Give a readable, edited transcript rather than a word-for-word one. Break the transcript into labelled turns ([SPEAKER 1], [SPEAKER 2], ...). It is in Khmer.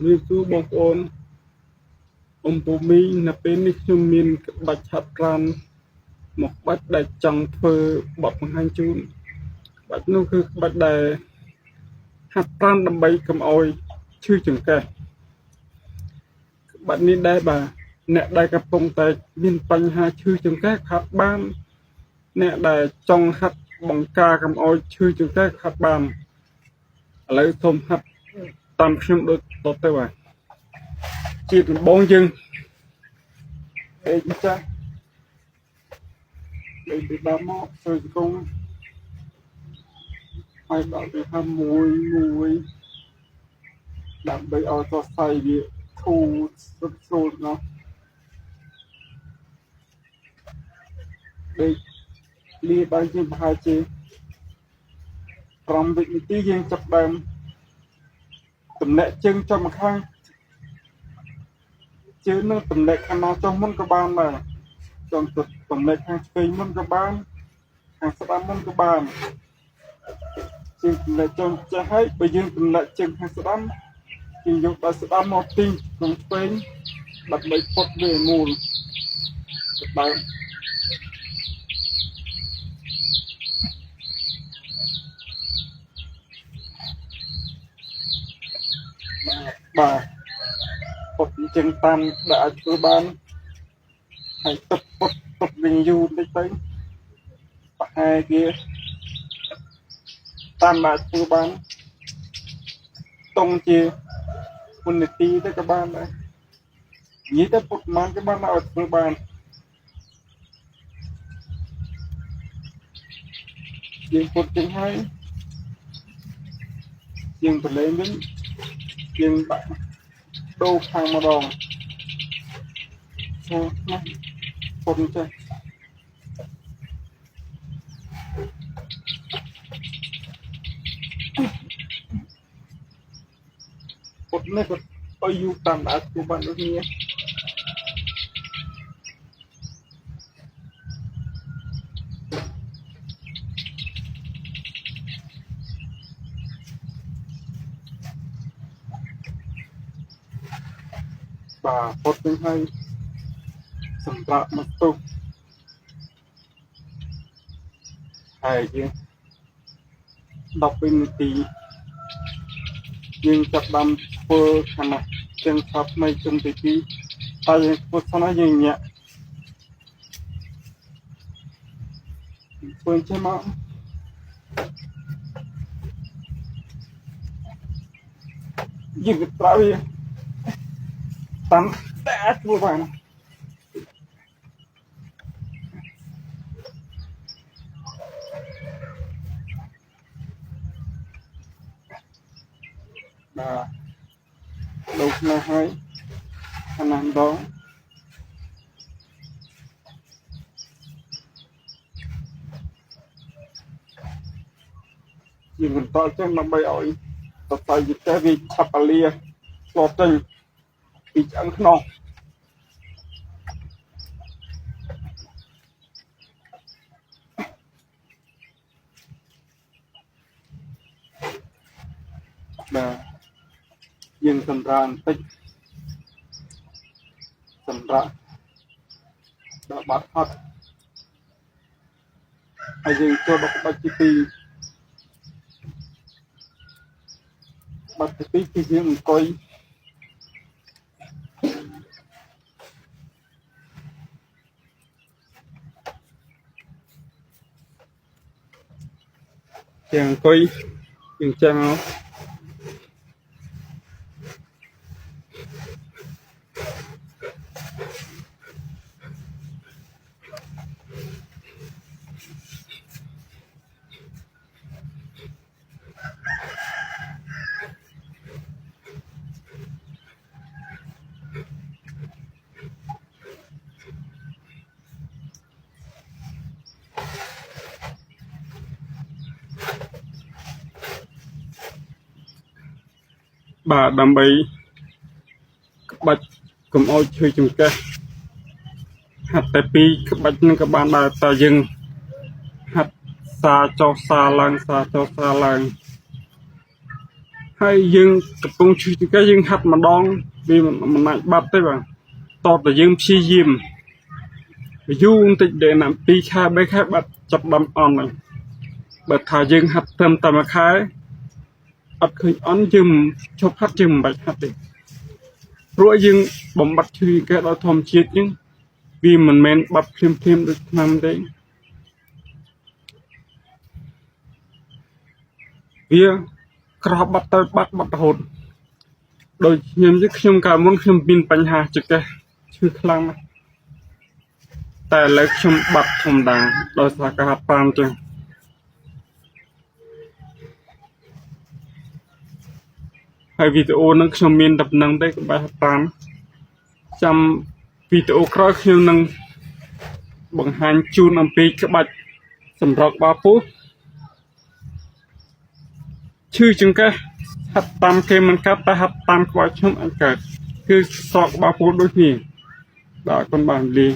[SPEAKER 1] នេះគឺបងប្អូនអំពូមីនៅពេលនេះខ្ញុំមានក្បាច់ឆាប់ក្រានមកក្បាច់ដែលចង់ធ្វើបទបង្ហាញជូនក្បាច់នោះគឺក្បាច់ដែលហាត់ប្រាណដើម្បីកុំឲ្យឈឺចង្កេះក្បាច់នេះដែរបាទអ្នកដែលកំពុងតែមានបញ្ហាឈឺចង្កេះខាត់បានអ្នកដែលចង់ហាត់បង្ការកុំឲ្យឈឺចង្កេះខាត់បានឥឡូវសូមហាត់តាមខ្ញុំដូចតទៅបាទជាដំបូងយើងអេចាស់លេខពីដើមមកធ្វើជង្គង់ហើយដល់ទៅហាំមួយដើម្បីឲ្យសរសៃវាធូរស្រួលណោះដូចលាបាយជាប្រហែលជា5វិនាទីយើងចាប់ដើមតម្លាក់ជើងចុះមកខាងជើងនឹងតម្លាក់ខាងណាចុះមុនក៏បានដែរចង់តម្លាក់ខាងឆ្វេងមុនក៏បានខាងស្ដាំមុនក៏បានជើងតម្លាក់ចុះចេះហើយបើយើងតម្លាក់ជើងខាងស្ដាំយើងយកដល់ស្ដាំមកទីក្នុងឆ្វេងដើម្បីពុតវាមូលដើមបាទពុតអញ្ចឹងតាមដែលអាចធ្វើបានហើយទឹកពុតទុកវិញយូរតិចទៅប្រហែលជាតាមដែលធ្វើបានតុងជា1នាទីទៅក៏បានដែរនិយាយទៅពុតបានក៏បានឲ្យធ្វើបានយើងពុតចឹងហើយយើងប្រឡែងវិញយើងដាក់ដូរខាងម្ដងណាពុតចេះពុតនេះក៏ឲ្យយូរតាមដែលធ្វើបានដូចនេះបាទពុតវិញហើយសម្រាប់មកទុកហើយយើង10វិនាទីយើងចាប់ដើមធ្វើខាងណាចឹងថាថ្មីជុំទី2តែយើងធ្វើស្នាយើងញាក់ធ្វើចេះមកយើងទៅប្រើវាតាមតែអាចធ្វើបានបាទដូច្នេះហើយខាងណាម្ដងយើងបន្តចឹងដើម្បីឲ្យសរសៃវិចេះវាឆាប់លាឆ្លត់ចេញពីឆ្អឹងខ្នងបាទយើងសម្រានបន្តិចសម្រាប់ដល់បាត់ហត់ហើយយើងចូលដល់ក្បាច់ទី2បាត់ទី2គឺយើងអង្គុយយើងអង្គុយយើងចាំមកបាទដើម្បីក្បាច់កុំឲ្យឈឺចង្កេះហាត់តែ2ក្បាច់នឹងក៏បានដែរតែយើងហាត់សាចុះសាឡើងសាចុះសាឡើង hay dương tập trung chú cái dương hạt mà đón vì mình lại bắt đấy bạn to là dương phi diêm du tịch để làm pi khai bé khai bắt chập đâm on này bật thả dương hạt tâm tầm khai ắt khơi on dùm chụp hạt dùm bạch hạt đi rồi dương bấm bắt chui cái đó thom chết nhưng vì mình men bắt thêm được năm đấy vì có bắt tay bắt hồn đôi nhầm vớiខ្ញុំក៏មុនខ្ញុំមានបញ្ហាចិត្តដែរឈឺខ្លាំងណាស់តែឥឡូវខ្ញុំបាត់ធម្មតាដោយសារការហាត់ប្រាណចឹងហើយវីដេអូនឹងខ្ញុំមានដំណឹងទេក្បាច់ហាត់ប្រាណចាំវីដេអូក្រោយខ្ញុំនឹងបង្ហាញជូនអំពីក្បាច់សម្រុកបាពូឈឺចង្កេះហាត់តាមគេមិនកាត់តែហាត់តាមក្បាច់ខ្ញុំអត់កើតគឺសក់បាពូដូចនេះបាទគុណបានលី